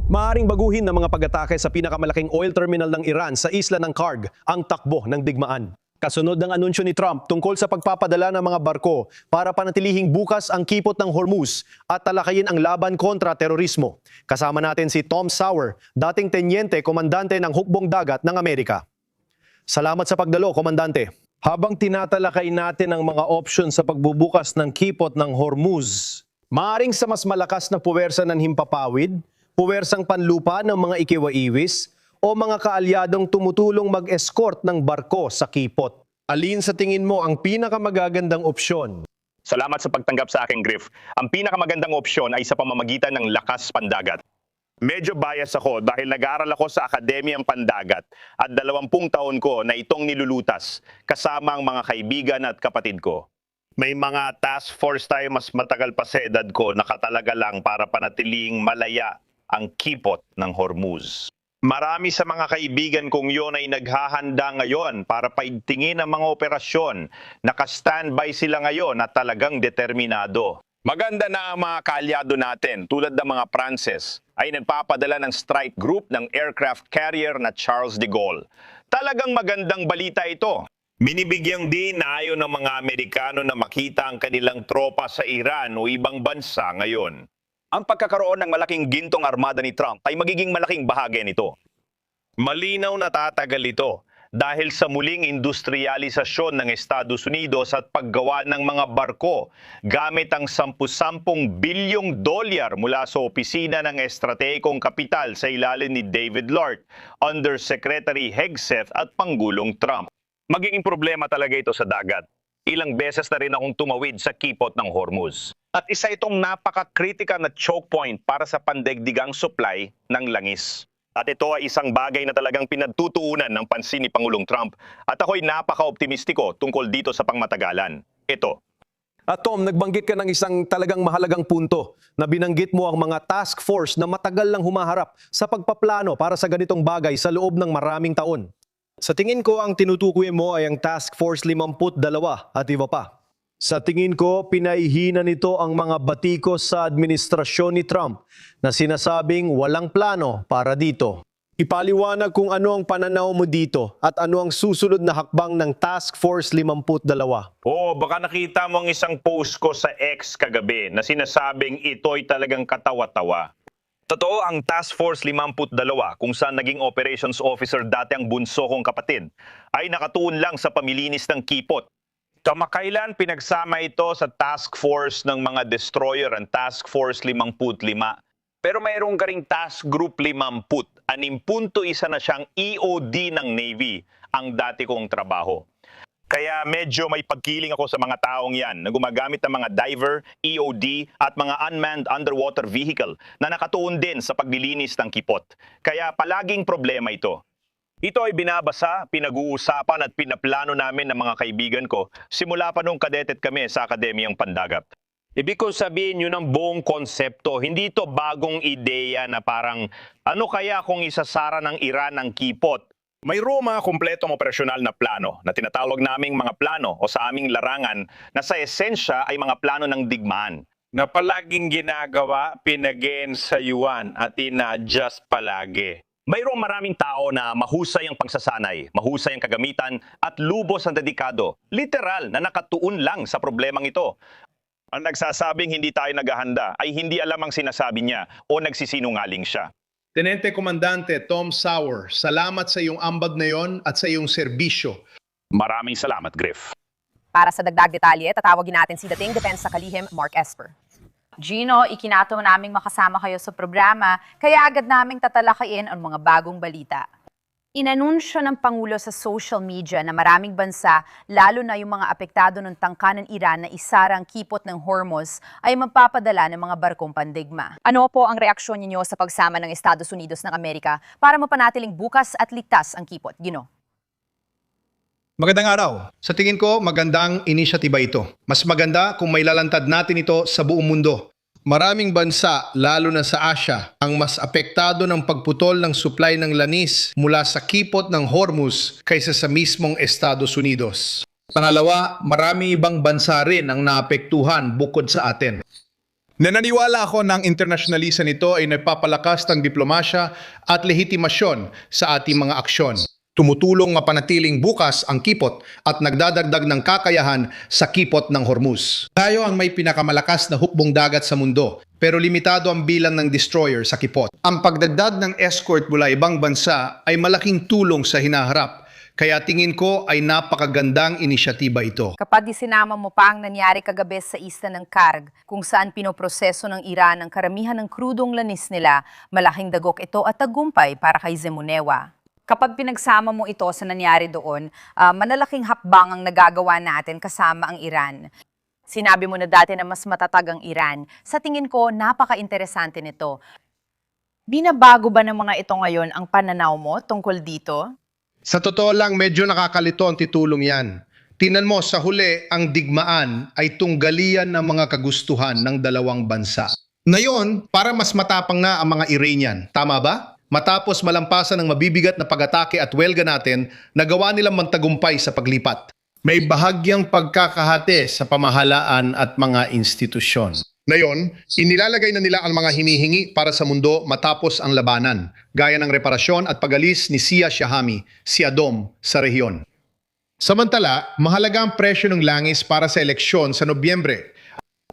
Maaaring baguhin ng mga pag-atake sa pinakamalaking oil terminal ng Iran sa isla ng Karg ang takbo ng digmaan. Kasunod ng anunsyo ni Trump tungkol sa pagpapadala ng mga barko para panatilihing bukas ang kipot ng Hormuz at talakayin ang laban kontra terorismo. Kasama natin si Tom Sauer, dating tenyente komandante ng hukbong dagat ng Amerika. Salamat sa pagdalo, komandante. Habang tinatalakay natin ang mga option sa pagbubukas ng kipot ng Hormuz, maaaring sa mas malakas na puwersa ng himpapawid, puwersang panlupa ng mga ikiwaiwis o mga kaalyadong tumutulong mag-escort ng barko sa kipot. Alin sa tingin mo ang pinakamagagandang opsyon? Salamat sa pagtanggap sa aking, Griff. Ang pinakamagandang opsyon ay sa pamamagitan ng lakas pandagat. Medyo bias ako dahil nag-aaral ako sa Akademiyang Pandagat at 20 taon ko na itong nilulutas kasama ang mga kaibigan at kapatid ko. May mga task force tayo mas matagal pa sa edad ko nakatalaga lang para panatiling malaya ang kipot ng Hormuz. Marami sa mga kaibigan kong yon ay naghahanda ngayon para paigtingin ang mga operasyon. Naka-standby sila ngayon at talagang determinado. Maganda na ang mga kaalyado natin tulad ng mga Pranses ay nagpapadala ng strike group ng aircraft carrier na Charles de Gaulle. Talagang magandang balita ito. Binibigyang din na ayaw ng mga Amerikano na makita ang kanilang tropa sa Iran o ibang bansa ngayon. Ang pagkakaroon ng malaking gintong armada ni Trump ay magiging malaking bahagi nito. Malinaw na tatagal ito dahil sa muling industrialisasyon ng Estados Unidos at paggawa ng mga barko gamit ang 10 bilyong dolyar mula sa opisina ng estratehikong kapital sa ilalim ni David Lort, Undersecretary Hegseth at Pangulong Trump. Magiging problema talaga ito sa dagat. Ilang beses na rin akong tumawid sa kipot ng Hormuz. At isa itong napaka-critical na choke point para sa pandaigdigang supply ng langis. At ito ay isang bagay na talagang pinagtutuunan ng pansin ni Pangulong Trump. At ako'y napaka-optimistiko tungkol dito sa pangmatagalan. Ito. At Tom, nagbanggit ka ng isang talagang mahalagang punto na binanggit mo ang mga task force na matagal lang humaharap sa pagpaplano para sa ganitong bagay sa loob ng maraming taon. Sa tingin ko, ang tinutukoy mo ay ang Task Force 52 at iba pa. Sa tingin ko, pinaihina nito ang mga batikos sa administrasyon ni Trump na sinasabing walang plano para dito. Ipaliwanag kung ano ang pananaw mo dito at ano ang susunod na hakbang ng Task Force 52. Oo, baka nakita mo ang isang post ko sa X kagabi na sinasabing ito'y talagang katawa-tawa. Totoo, ang Task Force 52 kung saan naging operations officer dati ang bunso kong kapatid ay nakatuon lang sa pamilinis ng kipot. Kamakailan pinagsama ito sa Task Force ng mga destroyer, ang Task Force 55. Pero mayroong ka ring Task Group 50. 61 na siyang EOD ng Navy ang dati kong trabaho. Kaya medyo may pagkiling ako sa mga taong yan na gumagamit ng mga diver, EOD at mga unmanned underwater vehicle na nakatuon din sa paglilinis ng kipot. Kaya palaging problema ito. Ito ay binabasa, pinag-uusapan at pinaplano namin ng mga kaibigan ko simula pa nung kadetet kami sa Akademiyang Pandagat. Ibig ko sabihin yun ang buong konsepto. Hindi ito bagong ideya na parang ano kaya kung isasara ng Iran ang kipot. Mayroong mga kumpletong operasyonal na plano na tinatawag naming mga plano o sa aming larangan na sa esensya ay mga plano ng digmaan. Na palaging ginagawa, pinag-ensayuan at ina-adjust palagi. Mayroong maraming tao na mahusay ang pagsasanay, mahusay ang kagamitan at lubos ang dedikado. Literal na nakatuon lang sa problemang ito. Ang nagsasabing hindi tayo naghahanda ay hindi alam ang sinasabi niya o nagsisinungaling siya. Tenente Komandante Tom Sauer, salamat sa iyong ambag na yon at sa iyong serbisyo. Maraming salamat, Griff. Para sa dagdag detalye, tatawagin natin si dating Depensa Kalihim, Mark Esper. Gino, ikinato naming makasama kayo sa programa, kaya agad naming tatalakayin ang mga bagong balita. Inanunsyo ng Pangulo sa social media na maraming bansa, lalo na yung mga apektado ng tangka ng Iran na isarang kipot ng Hormuz, ay magpapadala ng mga barkong pandigma. Ano po ang reaksyon ninyo sa pagsama ng Estados Unidos ng Amerika para mapanatiling bukas at ligtas ang kipot? Gino. Magandang araw. Sa tingin ko, magandang inisyatiba ito. Mas maganda kung may lalantad natin ito sa buong mundo. Maraming bansa, lalo na sa Asia, ang mas apektado ng pagputol ng supply ng lanis mula sa kipot ng Hormuz kaysa sa mismong Estados Unidos. Pangalawa, marami ibang bansa rin ang naapektuhan bukod sa atin. Nananiwala ako na ang internasyonalisa nito ay nagpapalakas ng diplomasya at legitimasyon sa ating mga aksyon. Tumutulong mapanatiling bukas ang kipot at nagdadagdag ng kakayahan sa kipot ng Hormuz. Tayo ang may pinakamalakas na hukbong dagat sa mundo, pero limitado ang bilang ng destroyer sa kipot. Ang pagdagdag ng escort mula ibang bansa ay malaking tulong sa hinaharap, kaya tingin ko ay napakagandang inisyatiba ito. Kapag isinama mo pa ang nangyari kagabi sa isla ng Karg, kung saan pinoproseso ng Iran ang karamihan ng krudong lanis nila, malaking dagok ito at tagumpay para kay Zemunewa. Kapag pinagsama mo ito sa nangyari doon, manalaking hakbang ang nagagawa natin kasama ang Iran. Sinabi mo na dati na mas matatag ang Iran. Sa tingin ko, napaka-interesante nito. Binabago ba ng mga ito ngayon ang pananaw mo tungkol dito? Sa totoo lang, medyo nakakalito ang titulong yan. Tinan mo, sa huli, ang digmaan ay tunggalian ng mga kagustuhan ng dalawang bansa. Ngayon, para mas matapang na ang mga Iranian, tama ba? Matapos malampasan ng mabibigat na pag-atake at welga natin, nagawa nilang magtagumpay sa paglipat. May bahagyang pagkakahati sa pamahalaan at mga institusyon. Ngayon, inilalagay na nila ang mga hinihingi para sa mundo matapos ang labanan, gaya ng reparasyon at pag-alis ni Sia Shahami, si Adom, sa rehiyon. Samantala, mahalaga ang presyo ng langis para sa eleksyon sa Nobyembre.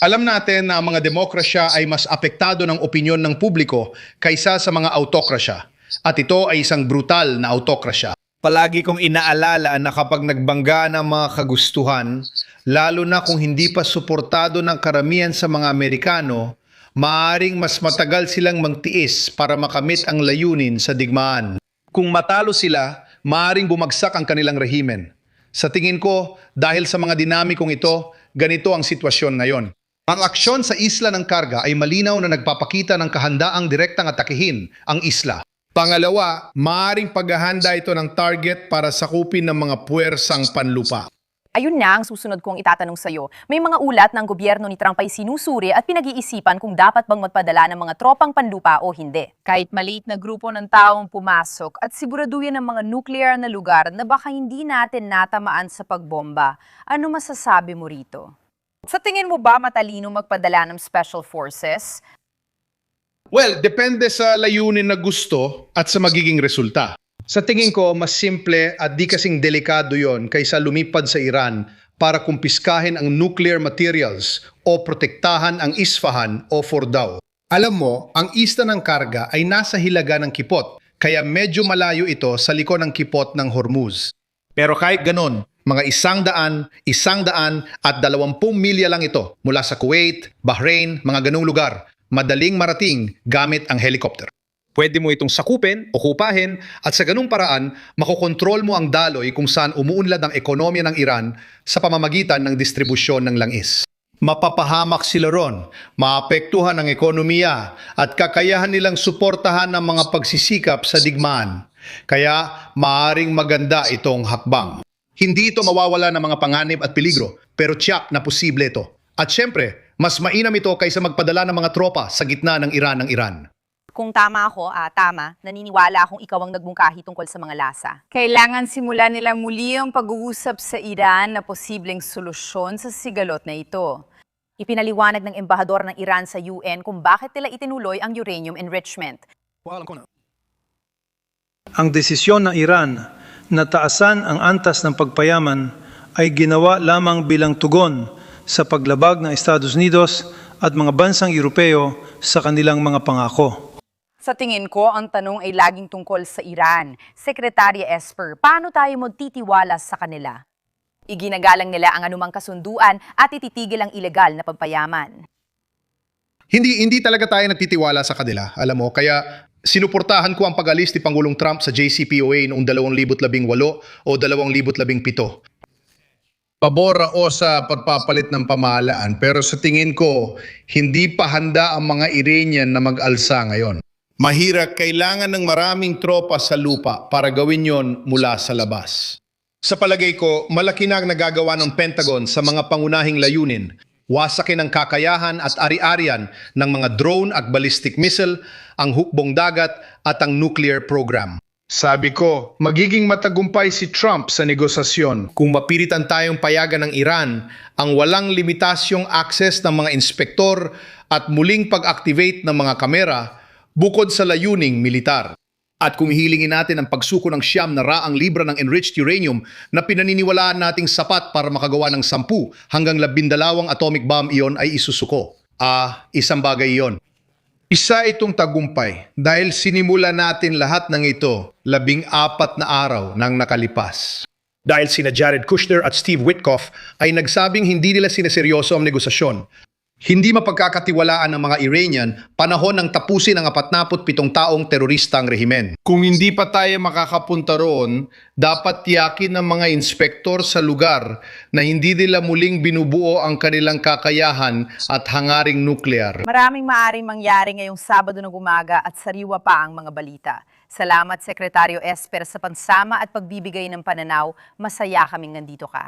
Alam natin na ang mga demokrasya ay mas apektado ng opinyon ng publiko kaysa sa mga autokrasya. At ito ay isang brutal na autokrasya. Palagi kong inaalala na kapag nagbangga ng mga kagustuhan, lalo na kung hindi pa suportado ng karamihan sa mga Amerikano, maaaring mas matagal silang magtiis para makamit ang layunin sa digmaan. Kung matalo sila, maaaring bumagsak ang kanilang rehimen. Sa tingin ko, dahil sa mga dinamikong ito, ganito ang sitwasyon ngayon. Ang aksyon sa isla ng Karga ay malinaw na nagpapakita ng kahandaang direktang atakihin ang isla. Pangalawa, maaaring paghahanda ito ng target para sakupin ng mga puwersang panlupa. Ayun na ang susunod kong itatanong sa'yo. May mga ulat ng gobyerno ni Trump ay sinusuri at pinag-iisipan kung dapat bang magpadala ng mga tropang panlupa o hindi. Kahit maliit na grupo ng taong pumasok at siguraduhin ng mga nuclear na lugar na baka hindi natin natamaan sa pagbomba, ano masasabi mo rito? Sa tingin mo ba matalino magpadala ng special forces? Well, depende sa layunin na gusto at sa magiging resulta. Sa tingin ko, mas simple at di kasing delikado yon kaysa lumipad sa Iran para kumpiskahin ang nuclear materials o protektahan ang Isfahan o Fordow. Alam mo, ang isla ng Karga ay nasa hilaga ng kipot, kaya medyo malayo ito sa liko ng kipot ng Hormuz. Pero kahit ganon, mga 100, 100 at 20 milya lang ito mula sa Kuwait, Bahrain, mga ganong lugar. Madaling marating gamit ang helicopter. Pwede mo itong sakupin, okupahin, at sa ganung paraan, makokontrol mo ang daloy kung saan umuunlad ang ekonomiya ng Iran sa pamamagitan ng distribusyon ng langis. Mapapahamak sila ron, maapektuhan ang ekonomiya, at kakayahan nilang suportahan ang mga pagsisikap sa digmaan. Kaya, maaring maganda itong hakbang. Hindi ito mawawala ng mga panganib at peligro, pero tiyak na posible ito. At syempre, mas mainam ito kaysa magpadala ng mga tropa sa gitna ng Iran. Kung tama ako, tama, naniniwala akong ikaw ang nagmungkahi tungkol sa mga lasa. Kailangan simulan nila muli ang pag-uusap sa Iran na posibleng solusyon sa sigalot na ito. Ipinaliwanag ng embahador ng Iran sa UN kung bakit nila itinuloy ang uranium enrichment. Ang desisyon ng Iran na taasan ang antas ng pagpayaman ay ginawa lamang bilang tugon sa paglabag ng Estados Unidos at mga bansang Europeo sa kanilang mga pangako. Sa tingin ko, ang tanong ay laging tungkol sa Iran. Secretary Esper, paano tayo magtitiwala sa kanila? Iginagalang nila ang anumang kasunduan at ititigil ang ilegal na pagpayaman. Hindi talaga tayo nagtitiwala sa kanila, alam mo, kaya sinuportahan ko ang pag-alis ni Pangulong Trump sa JCPOA noong 2018 o 2017. Pabor ako sa pagpapalit ng pamahalaan, pero sa tingin ko, hindi pa handa ang mga Iranian na mag-alsa ngayon. Mahirap, kailangan ng maraming tropa sa lupa para gawin yon mula sa labas. Sa palagay ko, malaki na ang nagagawa ng Pentagon sa mga pangunahing layunin. Wasakin ang kakayahan at ari-arian ng mga drone at ballistic missile, ang hukbong dagat at ang nuclear program. Sabi ko, magiging matagumpay si Trump sa negosasyon kung mapilitan tayong payagan ng Iran ang walang limitasyong access ng mga inspektor at muling pag-activate ng mga kamera bukod sa layuning militar. At kung hihilingin natin ang pagsuko ng 9 na raang libra ng enriched uranium na pinaniniwalaan nating sapat para makagawa ng 10 hanggang 12 atomic bomb iyon ay isusuko. Isang bagay iyon. Isa itong tagumpay dahil sinimula natin lahat ng ito 14 na araw nang nakalipas. Dahil sina Jared Kushner at Steve Witkoff ay nagsabing hindi nila sineseryoso ang negosasyon. Hindi mapagkakatiwalaan ng mga Iranian panahon ng tapusin ang 47 taong teroristang rehimen. Kung hindi pa tayo makakapunta roon, dapat tiyakin ng mga inspektor sa lugar na hindi nila muling binubuo ang kanilang kakayahan at hangaring nuklear. Maraming maaring mangyari ngayong Sabado ng umaga at sariwa pa ang mga balita. Salamat Sekretaryo Esper sa pansama at pagbibigay ng pananaw. Masaya kaming nandito ka.